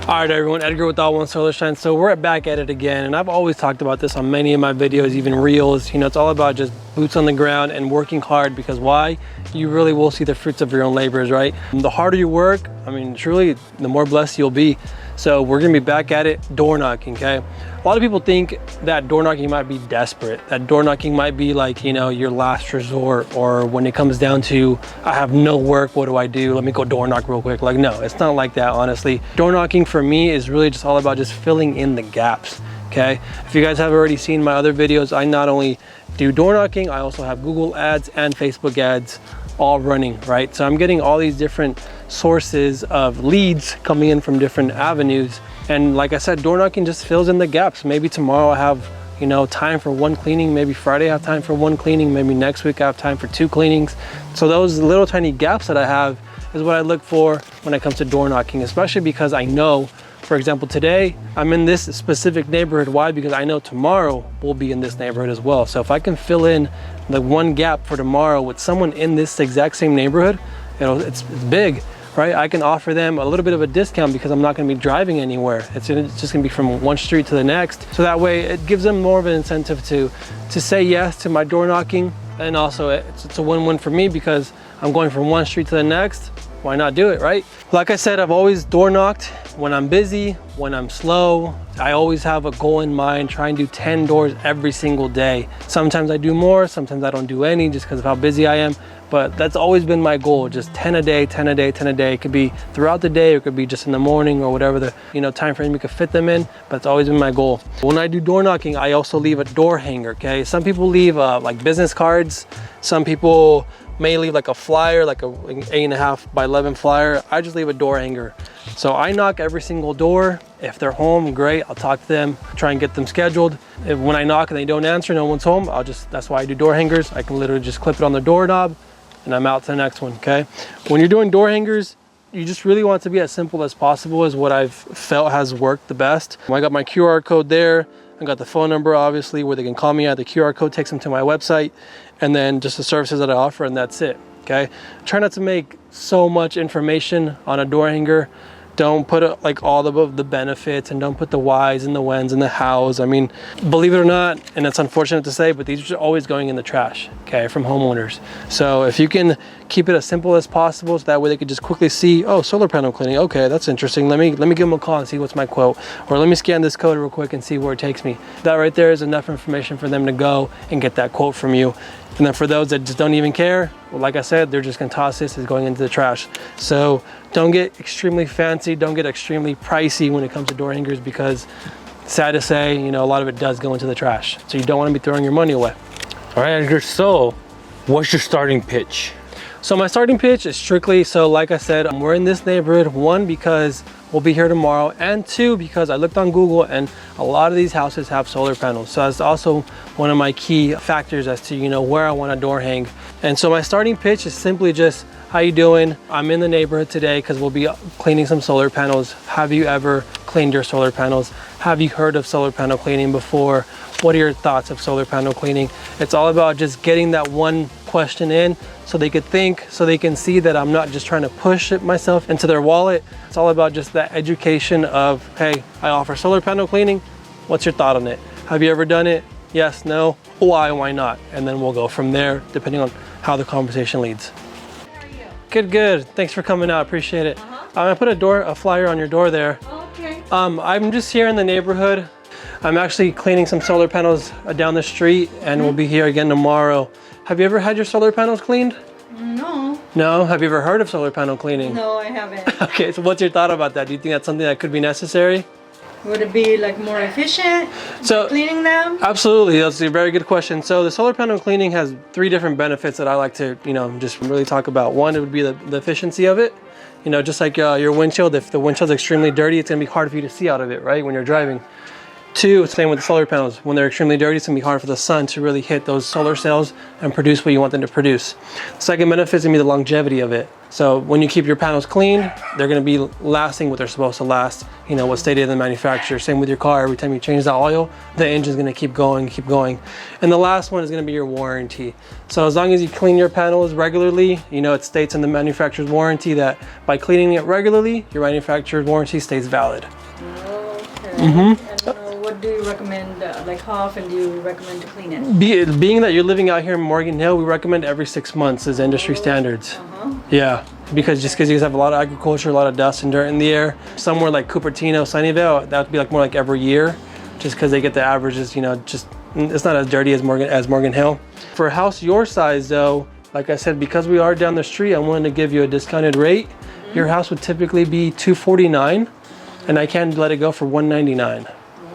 All right, everyone, Edgar with All One Solar Shine. So we're back at it again, and I've always talked about this on many of my videos, even reels. You know, it's all about just boots on the ground and working hard, because why? You really will see the fruits of your own labors, right? The harder you work, I mean, truly, the more blessed you'll be. So we're gonna be back at it, door knocking, okay? A lot of people think that door knocking might be desperate, that door knocking might be like, you know, your last resort, or when it comes down to, I have no work, what do I do? Let me go door knock real quick. Like, no, it's not like that, honestly. Door knocking for me is really just all about just filling in the gaps, okay? If you guys have already seen my other videos, I not only do door knocking, I also have Google ads and Facebook ads all running, right? So I'm getting all these different sources of leads coming in from different avenues. And like I said, door knocking just fills in the gaps. Maybe tomorrow I have, you know, time for one cleaning. Maybe Friday I have time for one cleaning. Maybe next week I have time for 2 cleanings. So those little tiny gaps that I have is what I look for when it comes to door knocking, especially because I know, for example, today I'm in this specific neighborhood. Why? Because I know tomorrow we'll be in this neighborhood as well. So if I can fill in the one gap for tomorrow with someone in this exact same neighborhood, you know, it's big, right? I can offer them a little bit of a discount because I'm not going to be driving anywhere. It's just going to be from one street to the next. So that way it gives them more of an incentive to say yes to my door knocking. And also it's a win-win for me because I'm going from one street to the next. Why not do it, right? Like I said, I've always door knocked when I'm busy, when I'm slow. I always have a goal in mind, try and do 10 doors every single day. Sometimes I do more, sometimes I don't do any just because of how busy I am. But that's always been my goal, just 10 a day, 10 a day, 10 a day. It could be throughout the day, or it could be just in the morning, or whatever the time frame you could fit them in, but it's always been my goal. When I do door knocking, I also leave a door hanger, okay? Some people leave like business cards. Some people may leave like a flyer, like a 8.5 by 11 flyer. I just leave a door hanger. So I knock every single door. If they're home, great, I'll talk to them, try and get them scheduled. When I knock and they don't answer, no one's home, that's why I do door hangers. I can literally just clip it on the doorknob and I'm out to the next one, okay? When you're doing door hangers, you just really want it to be as simple as possible, is what I've felt has worked the best. I got my QR code there. I got the phone number, obviously, where they can call me at. The QR code takes them to my website, and then just the services that I offer, and that's it, okay? Try not to make so much information on a door hanger. Don't put like all the benefits, and don't put the whys and the whens and the hows. I mean, believe it or not, and it's unfortunate to say, but these are always going in the trash, okay, from homeowners. So if you can keep it as simple as possible, so that way they could just quickly see, oh, solar panel cleaning, okay, that's interesting. Let me give them a call and see what's my quote, or let me scan this code real quick and see where it takes me. That right there is enough information for them to go and get that quote from you. And then for those that just don't even care, well, like I said, they're just gonna toss this as going into the trash. So don't get extremely fancy, don't get extremely pricey when it comes to door hangers, because sad to say, a lot of it does go into the trash. So you don't wanna be throwing your money away. All right, Edgar, so what's your starting pitch? So my starting pitch is strictly, so like I said, we're in this neighborhood, 1, because we'll be here tomorrow, and 2, because I looked on Google and a lot of these houses have solar panels. So that's also one of my key factors as to, where I want to door hang. And so my starting pitch is simply just, how you doing? I'm in the neighborhood today because we'll be cleaning some solar panels. Have you ever cleaned your solar panels? Have you heard of solar panel cleaning before? What are your thoughts of solar panel cleaning? It's all about just getting that one question in, so they could think, so they can see that I'm not just trying to push it myself into their wallet. It's all about just that education of, hey, I offer solar panel cleaning. What's your thought on it? Have you ever done it? Yes, no, why not? And then we'll go from there, depending on how the conversation leads. How are you? Good. Thanks for coming out, appreciate it. I put a flyer on your door there. Okay. I'm just here in the neighborhood. I'm actually cleaning some solar panels down the street, and we'll be here again tomorrow. Have you ever had your solar panels cleaned? No. No? Have you ever heard of solar panel cleaning? No, I haven't. Okay, so what's your thought about that? Do you think that's something that could be necessary? Would it be like more efficient cleaning them? Absolutely, that's a very good question. So the solar panel cleaning has 3 different benefits that I like to, just really talk about. One, it would be the efficiency of it. Just like your windshield, if the windshield's extremely dirty, it's gonna be hard for you to see out of it, right, when you're driving. 2, same with the solar panels. When they're extremely dirty, it's gonna be hard for the sun to really hit those solar cells and produce what you want them to produce. The second benefit is gonna be the longevity of it. So when you keep your panels clean, they're gonna be lasting what they're supposed to last, you know, what stated in the manufacturer. Same with your car, every time you change the oil, the engine's gonna keep going. And the last one is gonna be your warranty. So as long as you clean your panels regularly, you know, it states in the manufacturer's warranty that by cleaning it regularly, your manufacturer's warranty stays valid. Okay. And what do you recommend, like how often do you recommend to clean it? Being that you're living out here in Morgan Hill, we recommend every 6 months as industry standards. Yeah, because you guys have a lot of agriculture, a lot of dust and dirt in the air. Somewhere like Cupertino, Sunnyvale, that would be like more like every year, just because they get the averages, you know, just it's not as dirty as Morgan Hill. For a house your size though, like I said, because we are down the street, I'm willing to give you a discounted rate. Your house would typically be $249, and I can let it go for $199.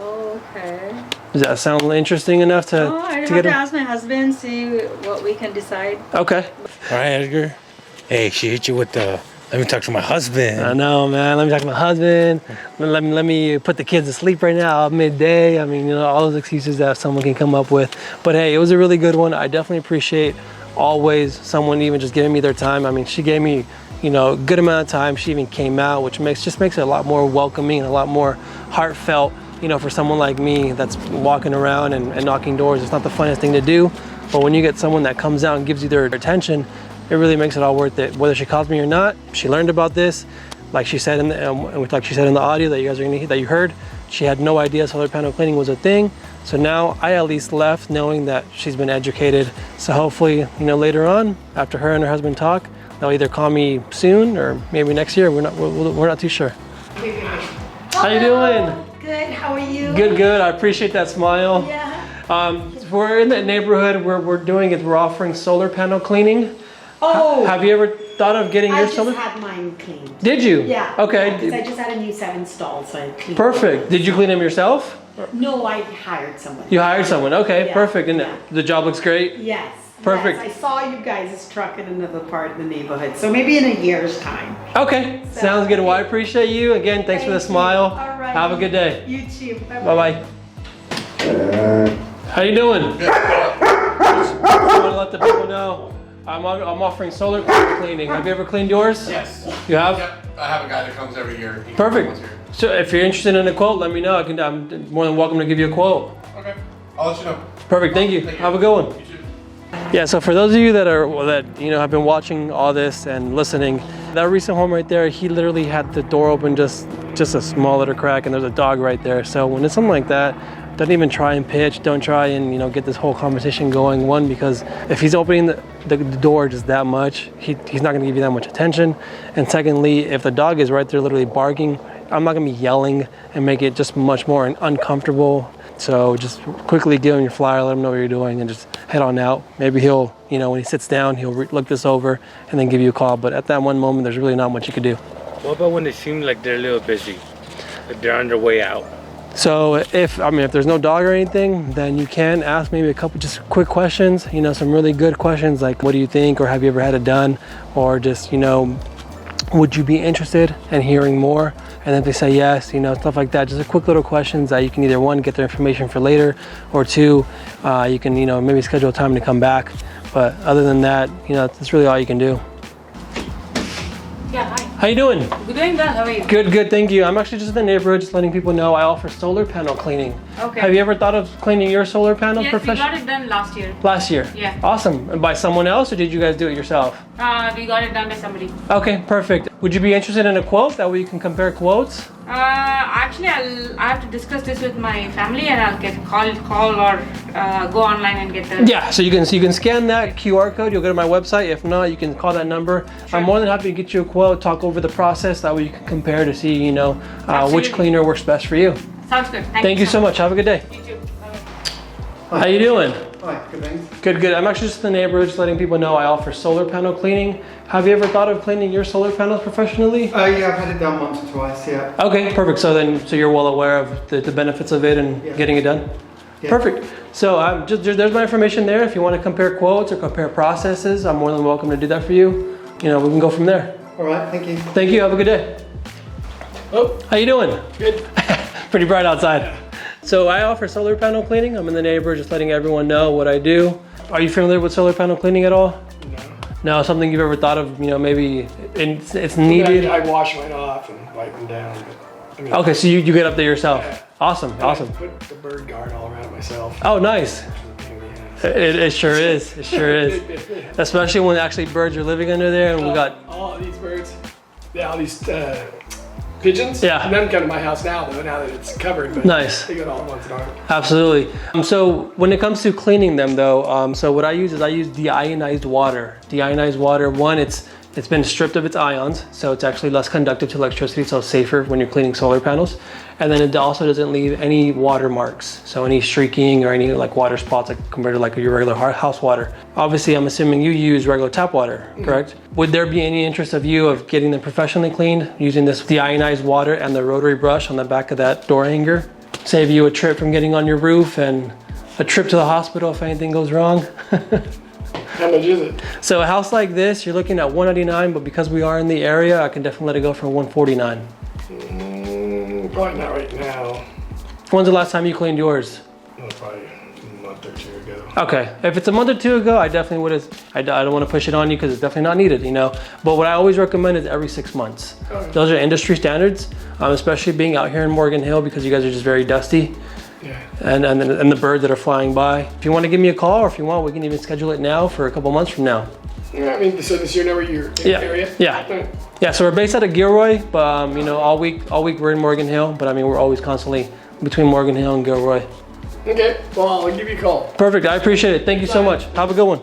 Okay. Does that sound interesting enough to I to have get to them? ask my husband, see what we can decide. Okay. All right, Edgar. Hey, she hit you with the, let me talk to my husband. I know, man. Let me talk to my husband. Let me put the kids to sleep right now, midday. I mean, you know, all those excuses that someone can come up with. But hey, it was a really good one. I definitely appreciate always someone even just giving me their time. I mean, she gave me, you know, a good amount of time. She even came out, which makes it a lot more welcoming and a lot more heartfelt, you know, for someone like me that's walking around and knocking doors. It's not the funnest thing to do, but when you get someone that comes out and gives you their attention, it really makes it all worth it. Whether she calls me or not, she learned about this. Like she said in the audio that you guys that you heard, she had no idea solar panel cleaning was a thing. So now I at least left knowing that she's been educated. So hopefully, you know, later on, after her and her husband talk, they'll either call me soon or maybe next year. We're not too sure. How you doing? Good, how are you? Good. I appreciate that smile. Yeah. We're in the neighborhood where we're offering solar panel cleaning. Oh! Have you ever thought of getting your solar? I just had mine cleaned. Did you? Yeah. Okay. Because I just had a new set installed, so I cleaned Perfect. Did you clean them yourself? it. No, I hired someone. You hired someone. Okay, Yeah, perfect. And yeah. the job looks great? Yes. Perfect. Yes, I saw you guys' truck in another part of the neighborhood, so maybe in a year's time. Okay, So- sounds good. Well, I appreciate you. Again, thanks for the Thank you. smile. All right. Have a good day. You too. Bye-bye. Bye-bye. How you doing? Just want to let the people know. I'm offering solar panel cleaning. Have you ever cleaned yours? Yes. You have? Yep. I have a guy that comes every year. He Perfect. comes here. So if you're interested in a quote, let me know. I'm more than welcome to give you a quote. Okay. I'll let you know. Perfect. Thank you. Thank you. Have a good one. You too. Yeah, so for those of you that have been watching all this and listening, that recent home right there, he literally had the door open just a small little crack, and there's a dog right there. So when it's something like that, don't even try and pitch. Don't try and, you know, get this whole competition going. One, because if he's opening the door just that much, he's not gonna give you that much attention. And secondly, if the dog is right there literally barking, I'm not gonna be yelling and make it just much more uncomfortable. So just quickly give him your flyer, let him know what you're doing, and just head on out. Maybe he'll, you know, when he sits down, he'll look this over and then give you a call. But at that one moment, there's really not much you could do. What about when they seem like they're a little busy? Like they're on their way out? So if there's no dog or anything, then you can ask maybe a couple just quick questions, you know, some really good questions like, what do you think? Or have you ever had it done? Or just, you know, would you be interested in hearing more? And if they say yes, you know, stuff like that. Just a quick little questions that you can either one, get their information for later, or two, you can, you know, maybe schedule a time to come back. But other than that, you know, that's really all you can do. Yeah, hi. How you doing? We're doing well. How are you? Good, thank you. I'm actually just in the neighborhood, just letting people know I offer solar panel cleaning. Okay. Have you ever thought of cleaning your solar panels Yes, we professionally? got it done last year. Last year? Yeah. Awesome. And by someone else, or did you guys do it yourself? We got it done by somebody. Okay, perfect. Would you be interested in a quote? That way you can compare quotes? Actually, I have to discuss this with my family, and I'll get call or go online and get the. Yeah, so you can scan that QR code, you'll go to my website. If not, you can call that number. Sure. I'm more than happy to get you a quote, talk over the process. That way you can compare to see, you know, which Absolutely. cleaner works best for you. Sounds good. Thank you so much. Have a good day. You too. Bye-bye. How you doing? Hi, good thanks. Good. I'm actually just in the neighborhood, just letting people know I offer solar panel cleaning. Have you ever thought of cleaning your solar panels professionally? Yeah, I've had it done once or twice, yeah. Okay, perfect. So you're well aware of the benefits of it and Yeah. getting it done? Yeah. Perfect. So there's my information there. If you want to compare quotes or compare processes, I'm more than welcome to do that for you. You know, we can go from there. All right, thank you. Thank you. Have a good day. Oh, how you doing? Good. Pretty bright outside. So I offer solar panel cleaning. I'm in the neighborhood, just letting everyone know what I do. Are you familiar with solar panel cleaning at all? No, something you've ever thought of, you know, maybe it's needed? I wash mine off and wipe them down. But, I mean, Okay, so you get up there yourself. Yeah. Awesome, awesome. I put the bird guard all around it myself. Oh, nice. It sure is. It sure is. Especially when actually birds are living under there, and we got. All these birds. Yeah, all these pigeons. Yeah. None come to my house now, though. Now that it's covered. But Nice. They go to all once in a while. Absolutely. So when it comes to cleaning them, though, so what I use is deionized water. Deionized water. One, it's been stripped of its ions, so it's actually less conductive to electricity, so it's safer when you're cleaning solar panels. And then it also doesn't leave any water marks, so any streaking or any like water spots like compared to like your regular house water. Obviously, I'm assuming you use regular tap water, correct? Would there be any interest of you of getting them professionally cleaned using this deionized water and the rotary brush on the back of that door hanger? Save you a trip from getting on your roof and a trip to the hospital if anything goes wrong. How much is it? So a house like this, you're looking at $199, but because we are in the area, I can definitely let it go for $149. Probably not right now. When's the last time you cleaned yours? Oh, probably a month or two ago. Okay, if it's a month or two ago, I definitely would have, I don't want to push it on you because it's definitely not needed, you know. But what I always recommend is every 6 months. Okay. Those are industry standards, especially being out here in Morgan Hill because you guys are just very dusty. Yeah. And the birds that are flying by. If you want to give me a call or if you want, we can even schedule it now for a couple months from now. Yeah, I mean, so this your number, you're in the area? Yeah. Yeah, so we're based out of Gilroy, but you know, all week we're in Morgan Hill, but I mean, we're always constantly between Morgan Hill and Gilroy. Okay, well, I'll give you a call. Perfect, I appreciate it. Thank you so much. Have a good one.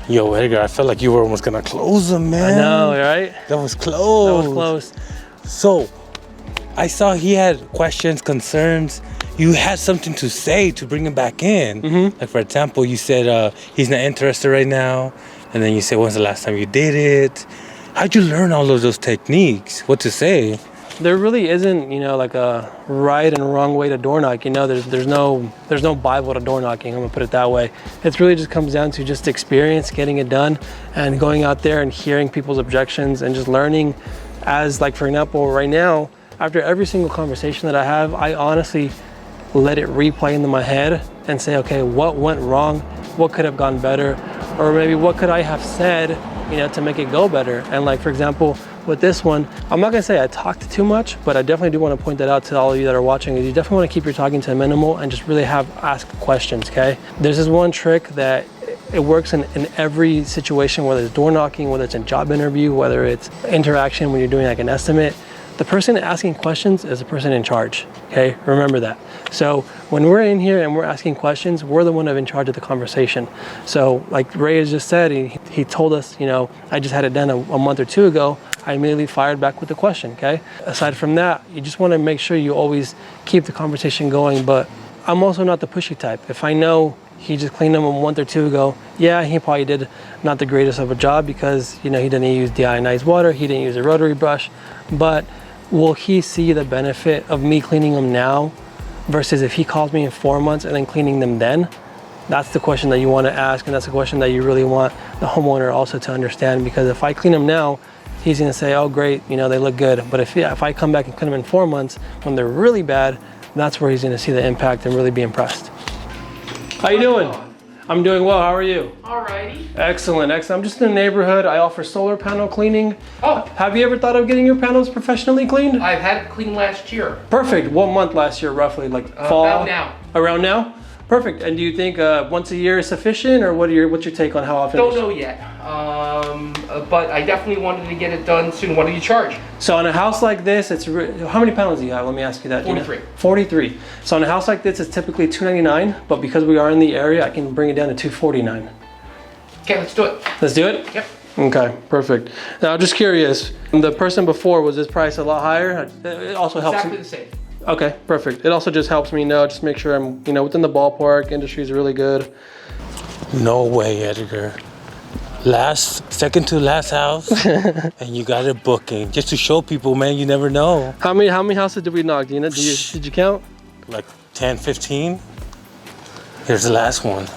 Yo, Edgar, I felt like you were almost gonna close them, man. I know, right? That was close. That was close. So, I saw he had questions, concerns. You had something to say to bring him back in. Mm-hmm. Like, for example, you said he's not interested right now. And then you said, when's the last time you did it? How'd you learn all of those techniques? What to say? There really isn't, you know, like a right and wrong way to door knock. You know, there's no Bible to door knocking. I'm gonna put it that way. It really just comes down to just experience, getting it done, and going out there and hearing people's objections and just learning. As like, for example, right now, after every single conversation that I have, I honestly let it replay into my head and say, okay, what went wrong? What could have gone better? Or maybe what could I have said, you know, to make it go better? And like, for example, with this one, I'm not gonna say I talked too much, but I definitely do wanna point that out to all of you that are watching, is you definitely wanna keep your talking to a minimal and just really ask questions, okay? There's this one trick that it works in every situation, whether it's door knocking, whether it's a job interview, whether it's interaction when you're doing like an estimate. The person asking questions is the person in charge, okay? Remember that. So when we're in here and we're asking questions, we're the one in charge of the conversation. So like Ray has just said, he told us, you know, I just had it done a month or two ago. I immediately fired back with the question, okay? Aside from that, you just wanna make sure you always keep the conversation going, but I'm also not the pushy type. If I know he just cleaned them a month or two ago, yeah, he probably did not the greatest of a job because, you know, he didn't use deionized water, he didn't use a rotary brush, but will he see the benefit of me cleaning them now versus if he calls me in 4 months and then cleaning them then? That's the question that you want to ask, and that's the question that you really want the homeowner also to understand, because if I clean them now, he's going to say, oh great, you know, they look good. But if I come back and clean them in 4 months when they're really bad, that's where he's going to see the impact and really be impressed. How you doing? I'm doing well. How are you? Alrighty. Excellent, excellent. I'm just in the neighborhood. I offer solar panel cleaning. Oh. Have you ever thought of getting your panels professionally cleaned? I've had it cleaned last year. Perfect. What month last year, roughly? Like fall? About now. Around now? Perfect. And do you think once a year is sufficient, or what's your take on how often? Don't know yet. But I definitely wanted to get it done soon. What do you charge? So on a house like this, it's how many panels do you have? Let me ask you that. 43. 43. So on a house like this, it's typically $299, but because we are in the area, I can bring it down to $249. Okay, let's do it. Let's do it? Yep. Okay, perfect. Now, I'm just curious, the person before, was this price a lot higher? It also helps. Exactly the same. Okay, perfect. It also just helps me know, just make sure I'm, you know, within the ballpark. Industry is really good. No way, Edgar. Second to last house, and you got it booking. Just to show people, man, you never know. How many houses did we knock? Do you know? Did you count? Like 10, 15. Here's the last one.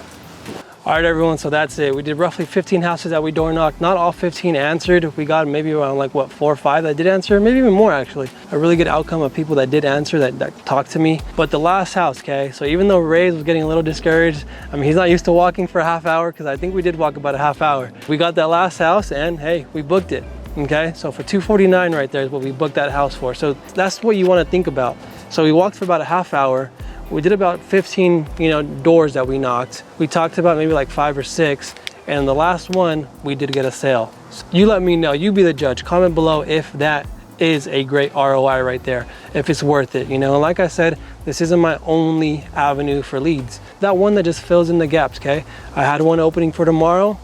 All right, everyone, so that's it. We did roughly 15 houses that we door knocked. Not all 15 answered. We got maybe around like, what, 4 or 5 that did answer, maybe even more actually. A really good outcome of people that did answer, that talked to me. But the last house, okay, so even though Ray's was getting a little discouraged, I mean, he's not used to walking for a half hour, because I think we did walk about a half hour. We got that last house and hey, we booked it, okay? So for $249 right there is what we booked that house for. So that's what you want to think about. So we walked for about a half hour. We did about 15, doors that we knocked. We talked about maybe like 5 or 6, and the last one, we did get a sale. So you let me know, you be the judge. Comment below if that is a great ROI right there, if it's worth it, And like I said, this isn't my only avenue for leads. That one that just fills in the gaps, okay? I had one opening for tomorrow,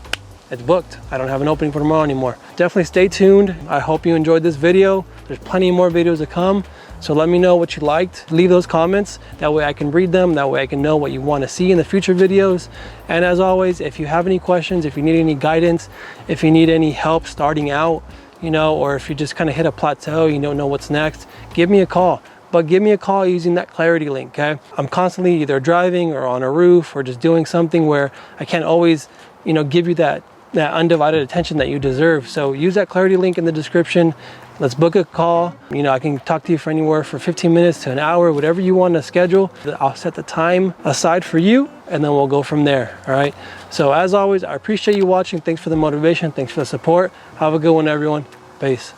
it's booked. I don't have an opening for tomorrow anymore. Definitely stay tuned. I hope you enjoyed this video. There's plenty more videos to come. So let me know what you liked. Leave those comments. That way I can read them. That way I can know what you want to see in the future videos. And as always, if you have any questions, if you need any guidance, if you need any help starting out, or if you just kind of hit a plateau, you don't know what's next, give me a call. But give me a call using that clarity link, okay? I'm constantly either driving or on a roof or just doing something where I can't always, give you that undivided attention that you deserve. So use that clarity link in the description. Let's book a call. I can talk to you for anywhere for 15 minutes to an hour, whatever you want to schedule. I'll set the time aside for you and then we'll go from there. All right. So as always, I appreciate you watching. Thanks for the motivation. Thanks for the support. Have a good one, everyone. Peace.